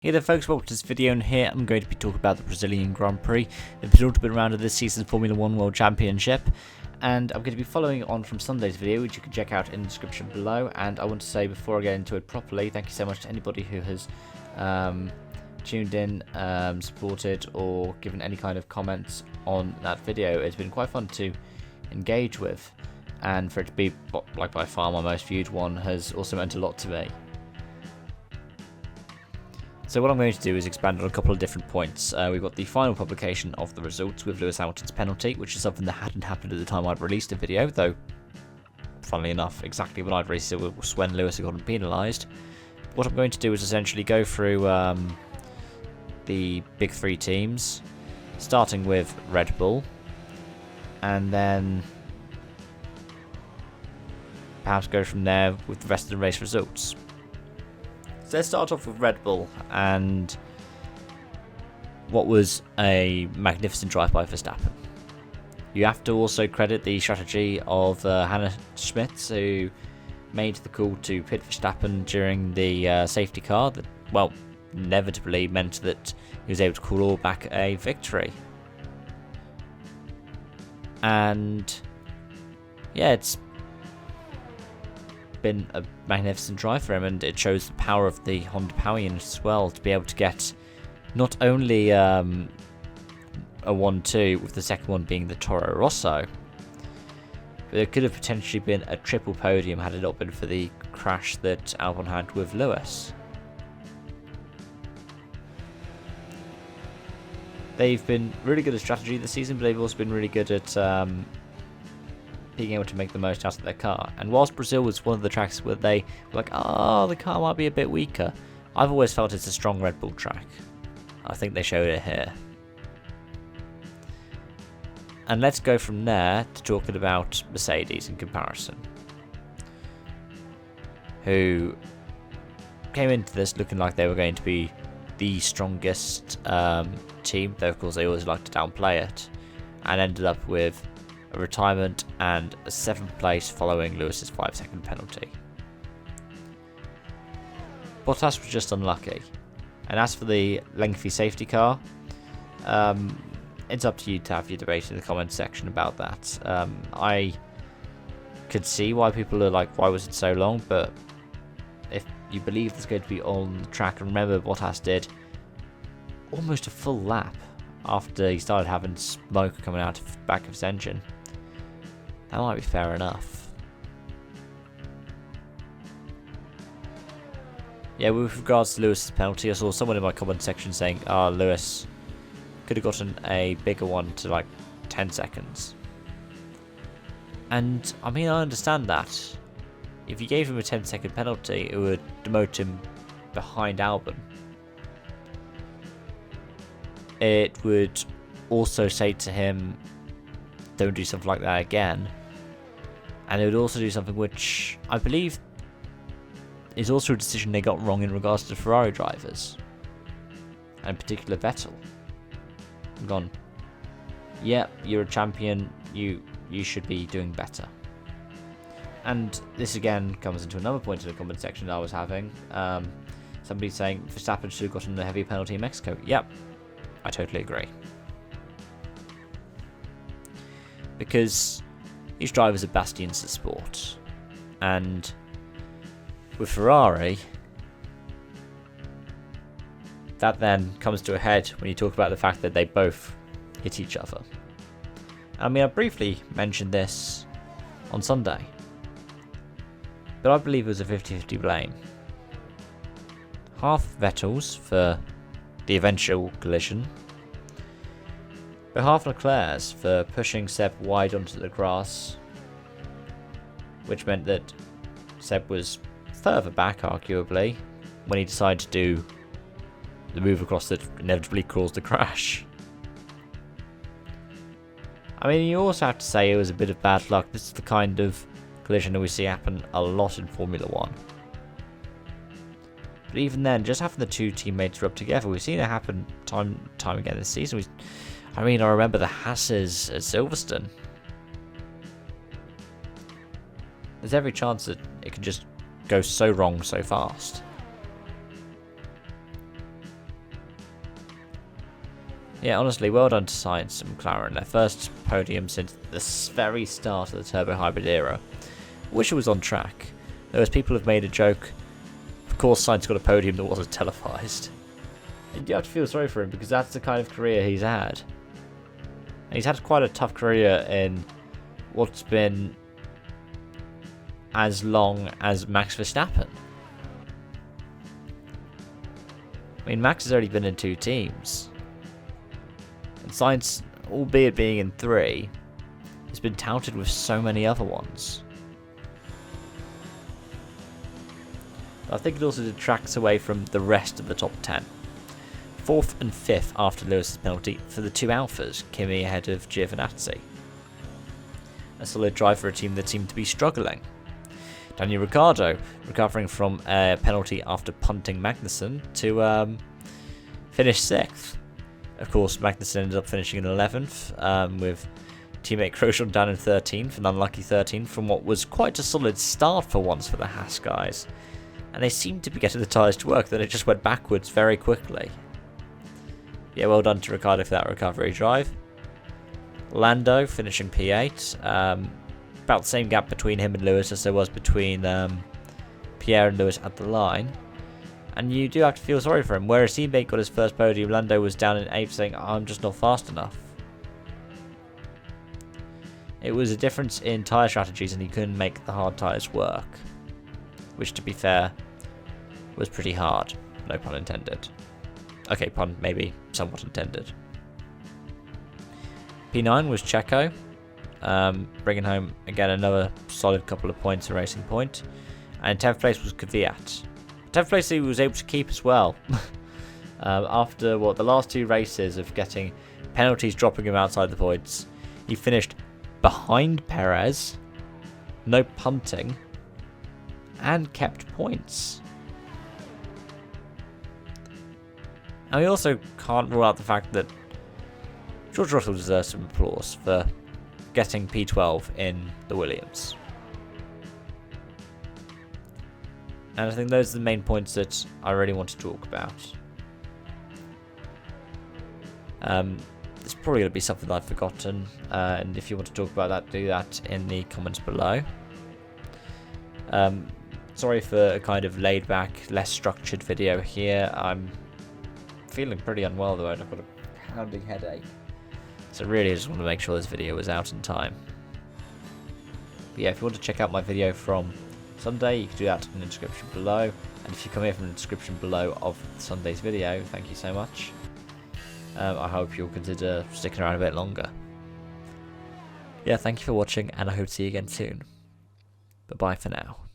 Hey there folks, welcome to this video, and here I'm going to be talking about the Brazilian Grand Prix, the penultimate round of this season's Formula 1 World Championship, and I'm going to be following on from Sunday's video, which you can check out in the description below. And I want to say, before I get into it properly, thank you so much to anybody who has tuned in, supported, or given any kind of comments on that video. It's been quite fun to engage with, and for it to be like by far my most viewed one has also meant a lot to me. So what I'm going to do is expand on a couple of different points. We've got the final publication of the results with Lewis Hamilton's penalty, which is something that hadn't happened at the time I'd released a video, though, funnily enough, exactly when I'd released it was when Lewis had gotten penalised. What I'm going to do is essentially go through the big three teams, starting with Red Bull, and then perhaps go from there with the rest of the race results. So let's start off with Red Bull and what was a magnificent drive by Verstappen. You have to also credit the strategy of Hannah Schmitz, who made the call to pit Verstappen during the safety car that, well, inevitably meant that he was able to claw back a victory. And yeah, it's been a magnificent drive for him, and it shows the power of the Honda power unit as well, to be able to get not only a 1-2 with the second one being the Toro Rosso, but it could have potentially been a triple podium had it not been for the crash that Albon had with Lewis. They've been really good at strategy this season, but they've also been really good at being able to make the most out of their car. And whilst Brazil was one of the tracks where they were like, oh, the car might be a bit weaker, I've always felt it's a strong Red Bull track. I think they showed it here. And let's go from there to talking about Mercedes in comparison, who came into this looking like they were going to be the strongest team, though of course they always like to downplay it, and ended up with a retirement and a 7th place following Lewis's 5-second penalty. Bottas was just unlucky. And as for the lengthy safety car, it's up to you to have your debate in the comments section about that. I could see why people are like, why was it so long? But if you believe it's going to be on the track, and remember Bottas did almost a full lap after he started having smoke coming out of the back of his engine, that might be fair enough. Yeah, with regards to Lewis's penalty, I saw someone in my comment section saying, Lewis could have gotten a bigger one to like 10 seconds. And I mean, I understand that. If you gave him a 10-second penalty, it would demote him behind Albon. It would also say to him, don't do something like that again. And it would also do something which I believe is also a decision they got wrong in regards to Ferrari drivers, and in particular Vettel. I'm gone, yeah, you're a champion, you should be doing better. And this again comes into another point in the comment section that I was having. Somebody saying Verstappen should have gotten a heavy penalty in Mexico. Yep, I totally agree. Because these drivers are bastions of sport. And with Ferrari, that then comes to a head when you talk about the fact that they both hit each other. I mean, I briefly mentioned this on Sunday, but I believe it was a 50-50 blame. Half Vettel's for the eventual collision, but half Leclerc's for pushing Seb wide onto the grass, which meant that Seb was further back, arguably, when he decided to do the move across that inevitably caused the crash. I mean, you also have to say it was a bit of bad luck. This is the kind of collision that we see happen a lot in Formula 1. But even then, just having the two teammates rub together, we've seen it happen time again this season. I remember the Hasses at Silverstone. There's every chance that it can just go so wrong so fast. Yeah, honestly, well done to Science and McLaren. Their first podium since the very start of the Turbo Hybrid era. Wish it was on track. Though as people have made a joke, of course Science got a podium that wasn't televised. And you have to feel sorry for him because that's the kind of career he's had. And he's had quite a tough career in what's been as long as Max Verstappen. I mean, Max has already been in 2 teams. And Sainz, albeit being in 3, has been touted with so many other ones. But I think it also detracts away from the rest of the top 10. 4th and 5th after Lewis's penalty for the 2 Alphas, Kimi ahead of Giovinazzi. A solid drive for a team that seemed to be struggling. Daniel Ricciardo recovering from a penalty after punting Magnussen to finish 6th. Of course, Magnussen ended up finishing in 11th, with teammate Grosjean down in 13th, an unlucky 13th from what was quite a solid start for once for the Haas guys. And they seemed to be getting the tyres to work, then it just went backwards very quickly. Yeah, well done to Ricciardo for that recovery drive. Lando finishing P8. About the same gap between him and Lewis as there was between Pierre and Lewis at the line. And you do have to feel sorry for him. Whereas teammate got his first podium, Lando was down in 8th saying, I'm just not fast enough. It was a difference in tyre strategies and he couldn't make the hard tyres work. Which, to be fair, was pretty hard. No pun intended. Okay, pun maybe somewhat intended. P9 was Checo. Bringing home, again, another solid couple of points in Racing Point. And 10th place was Kvyat. 10th place he was able to keep as well. After, the last 2 races of getting penalties dropping him outside the points, he finished behind Perez, no punting, and kept points. And we also can't rule out the fact that George Russell deserves some applause for getting P12 in the Williams. And I think those are the main points that I really want to talk about. There's probably going to be something I've forgotten, and if you want to talk about that, do that in the comments below. Sorry for a kind of laid back, less structured video here. I'm feeling pretty unwell though, and I've got a pounding headache. So really I just want to make sure this video was out in time. But yeah, if you want to check out my video from Sunday, you can do that in the description below. And if you come here from the description below of Sunday's video, thank you so much. I hope you'll consider sticking around a bit longer. Yeah, thank you for watching, and I hope to see you again soon. Bye bye for now.